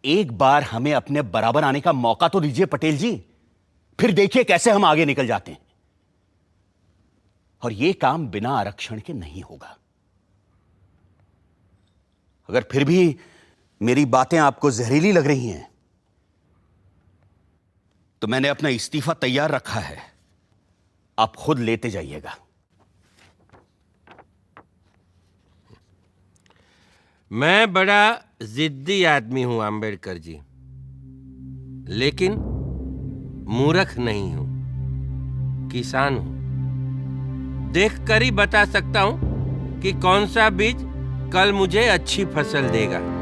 Speaker 9: एक बार हमें अपने बराबर आने का मौका तो दीजिए पटेल जी, फिर देखिए कैसे हम आगे निकल जाते हैं। और यह काम बिना आरक्षण के नहीं होगा। अगर फिर भी मेरी बातें आपको जहरीली लग रही हैं तो मैंने अपना इस्तीफा तैयार रखा है, आप खुद लेते जाइएगा।
Speaker 2: मैं बड़ा जिद्दी आदमी हूं अंबेडकर जी, लेकिन मूर्ख नहीं हूं, किसान हूं। देखकर ही बता सकता हूं कि कौन सा बीज कल मुझे अच्छी फसल देगा।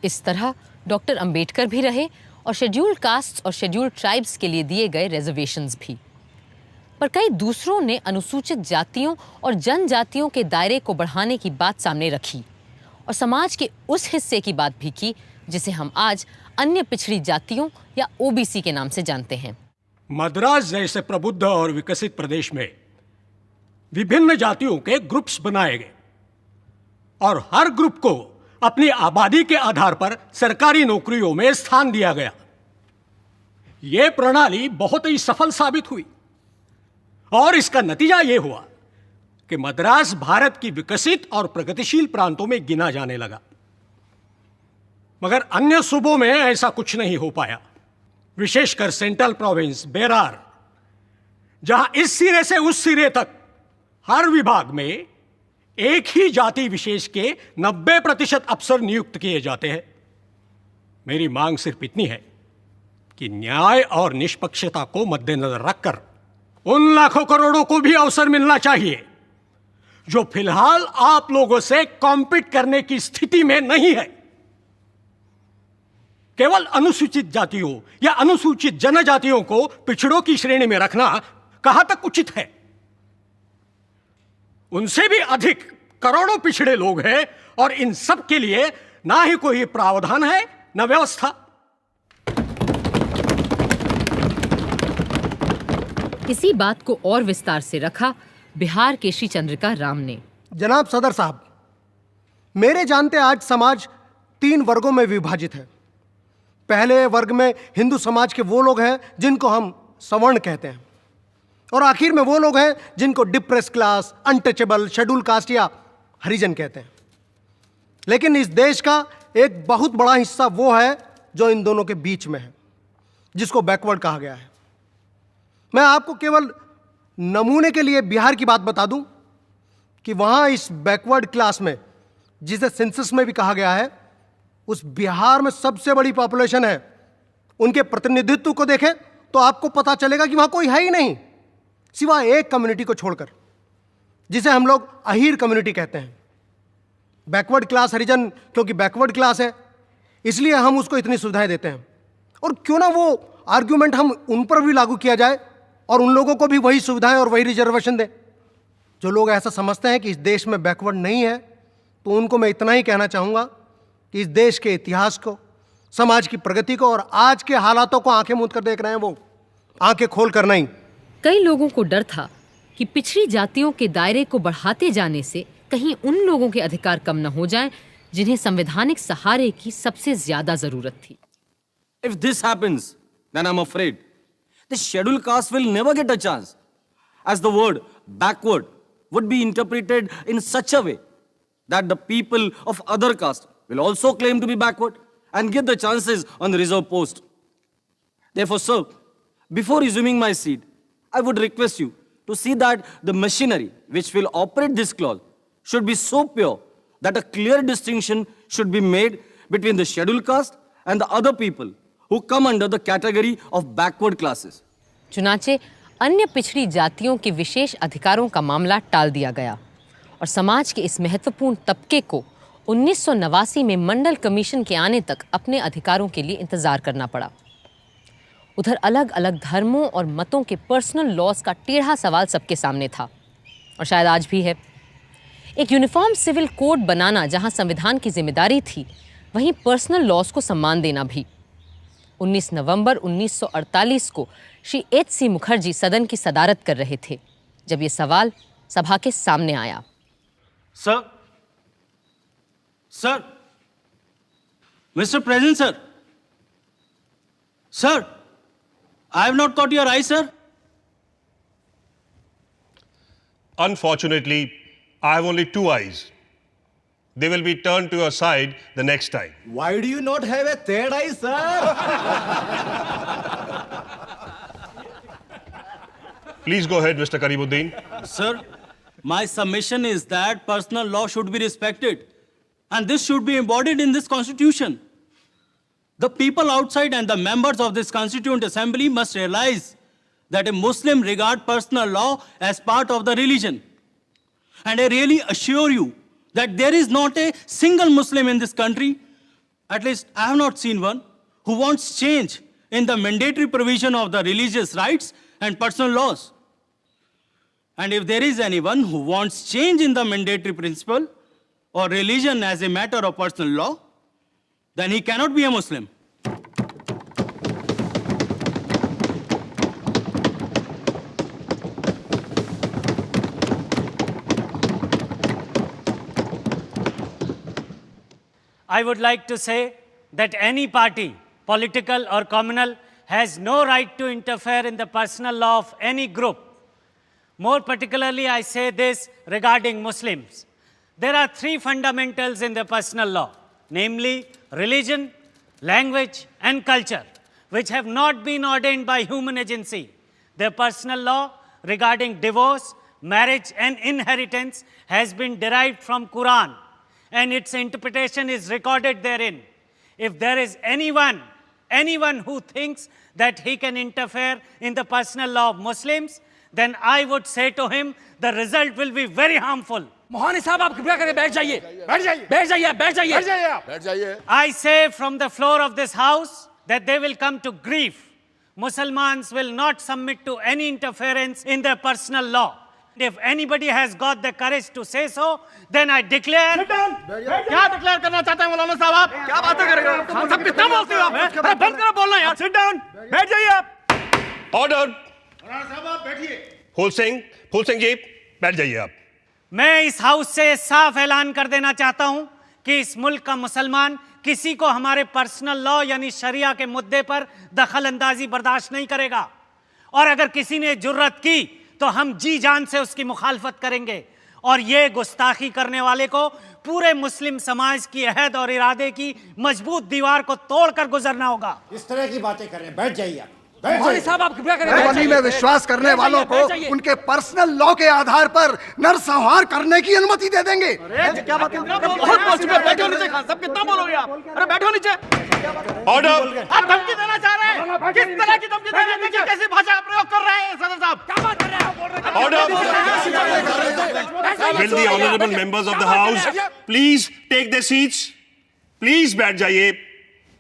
Speaker 1: इस तरह डॉक्टर अंबेडकर भी रहे और शेड्यूल्ड कास्ट्स और शेड्यूल्ड ट्राइब्स के लिए दिए गए रिजर्वेशंस भी। पर कई दूसरों ने अनुसूचित जातियों और जनजातियों के दायरे को बढ़ाने की बात सामने रखी और समाज के उस हिस्से की बात भी की जिसे हम आज अन्य पिछड़ी जातियों या ओबीसी के नाम से जानते हैं।
Speaker 20: मद्रास जैसे प्रबुद्ध और विकसित प्रदेश में विभिन्न जातियों के ग्रुप्स बनाए गए और हर ग्रुप को अपनी आबादी के आधार पर सरकारी नौकरियों में स्थान दिया गया। यह प्रणाली बहुत ही सफल साबित हुई और इसका नतीजा यह हुआ कि मद्रास भारत की विकसित और प्रगतिशील प्रांतों में गिना जाने लगा। मगर अन्य सूबों में ऐसा कुछ नहीं हो पाया, विशेषकर सेंट्रल प्रोविंस बेरार, जहां इस सिरे से उस सिरे तक हर विभाग में एक ही जाति विशेष के 90% अफसर नियुक्त किए जाते हैं। मेरी मांग सिर्फ इतनी है कि न्याय और निष्पक्षता को मद्देनजर रखकर उन लाखों करोड़ों को भी अवसर मिलना चाहिए जो फिलहाल आप लोगों से कॉम्पीट करने की स्थिति में नहीं है। केवल अनुसूचित जातियों या अनुसूचित जनजातियों को पिछड़ों की श्रेणी में रखना कहां तक उचित है? उनसे भी अधिक करोड़ों पिछड़े लोग हैं और इन सब के लिए ना ही कोई प्रावधान है न व्यवस्था।
Speaker 1: इसी बात को और विस्तार से रखा बिहार के श्री चंद्रिका राम ने।
Speaker 8: जनाब सदर साहब, मेरे जानते आज समाज 3 वर्गों में विभाजित है। पहले वर्ग में हिंदू समाज के वो लोग हैं जिनको हम सवर्ण कहते हैं और आखिर में वो लोग हैं जिनको depress class, untouchable, schedule caste या हरिजन कहते हैं। लेकिन इस देश का एक बहुत बड़ा हिस्सा वो है जो इन दोनों के बीच में है, जिसको बैकवर्ड कहा गया है। मैं आपको केवल नमूने के लिए बिहार की बात बता दूं कि वहां इस बैकवर्ड क्लास में, जिसे सेंसस में भी कहा गया है, उस बिहार में सबसे बड़ी पॉपुलेशन है। उनके प्रतिनिधित्व को देखें तो आपको पता चलेगा कि वहां कोई है ही नहीं, सिवाय एक कम्युनिटी को छोड़कर, जिसे हम लोग अहीर कम्युनिटी कहते हैं। बैकवर्ड क्लास हरिजन क्योंकि बैकवर्ड क्लास है इसलिए हम उसको इतनी सुविधाएं देते हैं। और क्यों ना वो आर्ग्यूमेंट हम उन पर भी लागू किया जाए और उन लोगों को भी वही सुविधाएं और वही रिजर्वेशन दें। जो लोग ऐसा समझते हैं कि इस देश में बैकवर्ड नहीं है, तो उनको मैं इतना ही कहना चाहूँगा कि इस देश के इतिहास को, समाज की प्रगति को और आज के हालातों को आंखें मूंद कर देख रहे हैं, वो आंखें खोल कर नहीं।
Speaker 1: कई लोगों को डर था कि पिछड़ी जातियों के दायरे को बढ़ाते जाने से कहीं उन लोगों के अधिकार कम न हो जाएं जिन्हें संवैधानिक सहारे की सबसे ज्यादा जरूरत थी।
Speaker 23: If this happens, then I'm afraid the scheduled caste will never get a chance, as the word backward would be interpreted in such a way that the people of other caste will also claim to be backward and get the chances on the reserve post. Therefore, sir, before resuming my seat, I would request you to see that the machinery which will operate this clause should be so pure that a clear distinction should be made between the scheduled caste and the other people who come under the category of backward classes.
Speaker 1: चुनाचे अन्य पिछड़ी जातियों के विशेष अधिकारों का मामला टाल दिया गया और समाज के इस महत्वपूर्ण तबके को 1989 में मंडल कमीशन के आने तक अपने अधिकारों के लिए इंतजार करना पड़ा। उधर अलग अलग धर्मों और मतों के पर्सनल लॉज का टेढ़ा सवाल सबके सामने था, और शायद आज भी है। एक यूनिफॉर्म सिविल कोड बनाना जहां संविधान की जिम्मेदारी थी, वहीं पर्सनल लॉज को सम्मान देना भी। 19 नवंबर 1948 को श्री H.C. मुखर्जी सदन की सदारत कर रहे थे जब ये सवाल सभा के सामने आया।
Speaker 23: Sir, Mr. President, sir, I have not caught your eye, sir.
Speaker 10: Unfortunately, I have only two eyes. They will be turned to your side the next time.
Speaker 23: Why do you not have a third eye, sir?
Speaker 10: Please go ahead, Mr. Karimuddin.
Speaker 23: Sir, my submission is that personal law should be respected, and this should be embodied in this constitution. The people outside and the members of this Constituent Assembly must realize that a Muslim regards personal law as part of the religion. And I really assure you that there is not a single Muslim in this country, at least I have not seen one, who wants change in the mandatory provision of the religious rights and personal laws. And if there is anyone who wants change in the mandatory principle or religion as a matter of personal law, then he cannot be a Muslim.
Speaker 19: I would like to say that any party, political or communal, has no right to interfere in the personal law of any group. More particularly, I say this regarding Muslims. There are three fundamentals in the personal law, namely religion, language, and culture, which have not been ordained by human agency. The personal law regarding divorce, marriage, and inheritance has been derived from Quran, and its interpretation is recorded therein. If there is anyone who thinks that he can interfere in the personal law of Muslims, then I would say to him, the result will be very harmful.
Speaker 11: Mohani साहब आप कृपया करके बैठ जाइए बैठ जाइए बैठ जाइए बैठ जाइए बैठ जाइए आप बैठ जाइए
Speaker 19: I say from the floor of this house that they will come to grief. Muslims will not submit to any interference in their personal law. If anybody has got the courage to say so, then I declare. Sit down.
Speaker 18: क्या declare करना चाहते हैं मौलाना साहब आप? क्या बातें कर रहे हो? सब कितना बोलते हो आप? अरे बंद करो बोलना यार. Sit down. बैठ जाइए आप.
Speaker 10: Order.
Speaker 18: मौलाना साहब आप बैठिए.
Speaker 10: फूल सिंह जी, बैठ जाइए आप.
Speaker 19: मैं इस हाउस से साफ ऐलान कर देना चाहता हूं कि इस मुल्क का मुसलमान किसी को हमारे पर्सनल लॉ यानी शरिया के मुद्दे पर दखल अंदाजी बर्दाश्त नहीं करेगा, और अगर किसी ने जुर्रत की तो हम जी जान से उसकी मुखालफत करेंगे, और ये गुस्ताखी करने वाले को पूरे मुस्लिम समाज की अहद और इरादे की मजबूत दीवार को तोड़कर गुजरना होगा.
Speaker 12: इस तरह की बातें कर रहे हैं, बैठ जाइए.
Speaker 11: मोहानी साहब आप कृपया करें.
Speaker 8: वली में विश्वास करने वालों को उनके पर्सनल लॉ के आधार पर नरसंहार करने की अनुमति दे देंगे.
Speaker 18: अरे क्या बात है? बहुत बोल चुके हैं. बैठो नीचे. सब कितना बोलोगे आप? अरे बैठो नीचे.
Speaker 10: ऑर्डर.
Speaker 18: आप धमकी देना चाह रहे हैं? किस तरह की धमकी दे रहे हैं? कैसी भाषा का प्रयोग कर रहे हैं सदर साहब? क्या बात कर रहे हैं?
Speaker 10: Order. Will the honorable members of the house please take their seats? Please बैठ जाइए.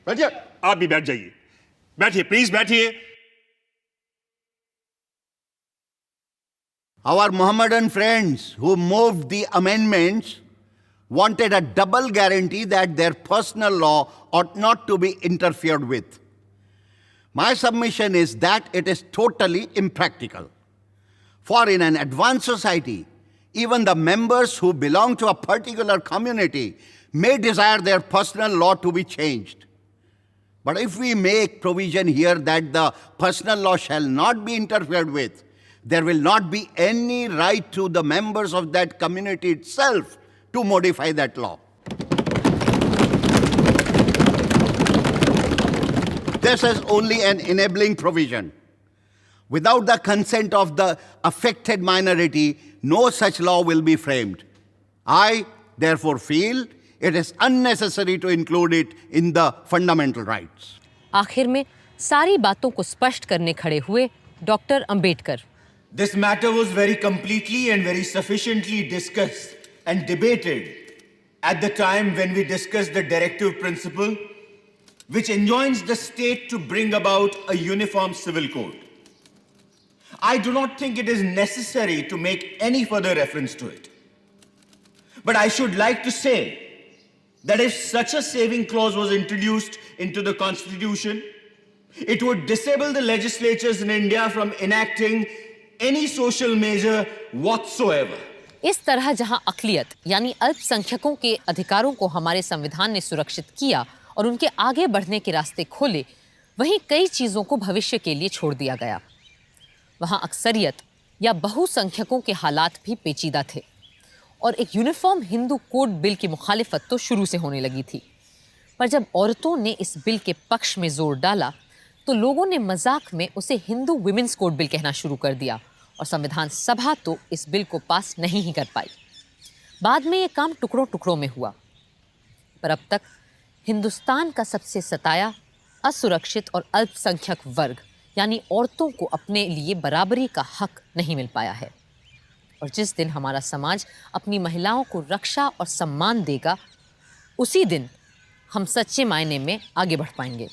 Speaker 10: बैठिए. आप भी बैठ जाइए. बैठिए, प्लीज बैठिए.
Speaker 22: Our Mohammedan friends who moved the amendments wanted a double guarantee that their personal law ought not to be interfered with. My submission is that it is totally impractical. For in an advanced society, even the members who belong to a particular community may desire their personal law to be changed. But if we make provision here that the personal law shall not be interfered with, there will not be any right to the members of that community itself to modify that law. This is only an enabling provision. Without the consent of the affected minority, no such law will be framed. I, therefore, feel it is unnecessary to include it in the fundamental rights.
Speaker 1: आखिर में सारी बातों को स्पष्ट करने खड़े हुए doctor Ambedkar.
Speaker 21: This matter was very completely and very sufficiently discussed and debated at the time when we discussed the directive principle
Speaker 6: which enjoins the state to bring about a uniform civil code. I do not think it is necessary to make any further reference to it. But I should like to say that if such a saving clause was introduced into the Constitution, it would disable the legislatures in India from enacting any social measure whatsoever.
Speaker 1: इस तरह जहां अक़लियत यानी अल्पसंख्यकों के अधिकारों को हमारे संविधान ने सुरक्षित किया और उनके आगे बढ़ने के रास्ते खोले, वहीं कई चीज़ों को भविष्य के लिए छोड़ दिया गया। वहां अक्सरियत या बहुसंख्यकों के हालात भी पेचीदा थे और एक यूनिफॉर्म हिंदू कोड बिल की मुखालिफत तो शुरू से होने लगी थी। पर जब औरतों ने इस बिल के पक्ष में जोर डाला तो लोगों ने मजाक में उसे हिंदू विमेंस कोड बिल कहना शुरू कर दिया और संविधान सभा तो इस बिल को पास नहीं ही कर पाई। बाद में ये काम टुकड़ों टुकड़ों में हुआ, पर अब तक हिंदुस्तान का सबसे सताया, असुरक्षित और अल्पसंख्यक वर्ग यानी औरतों को अपने लिए बराबरी का हक नहीं मिल पाया है। और जिस दिन हमारा समाज अपनी महिलाओं को रक्षा और सम्मान देगा, उसी दिन हम सच्चे मायने में आगे बढ़ पाएंगे।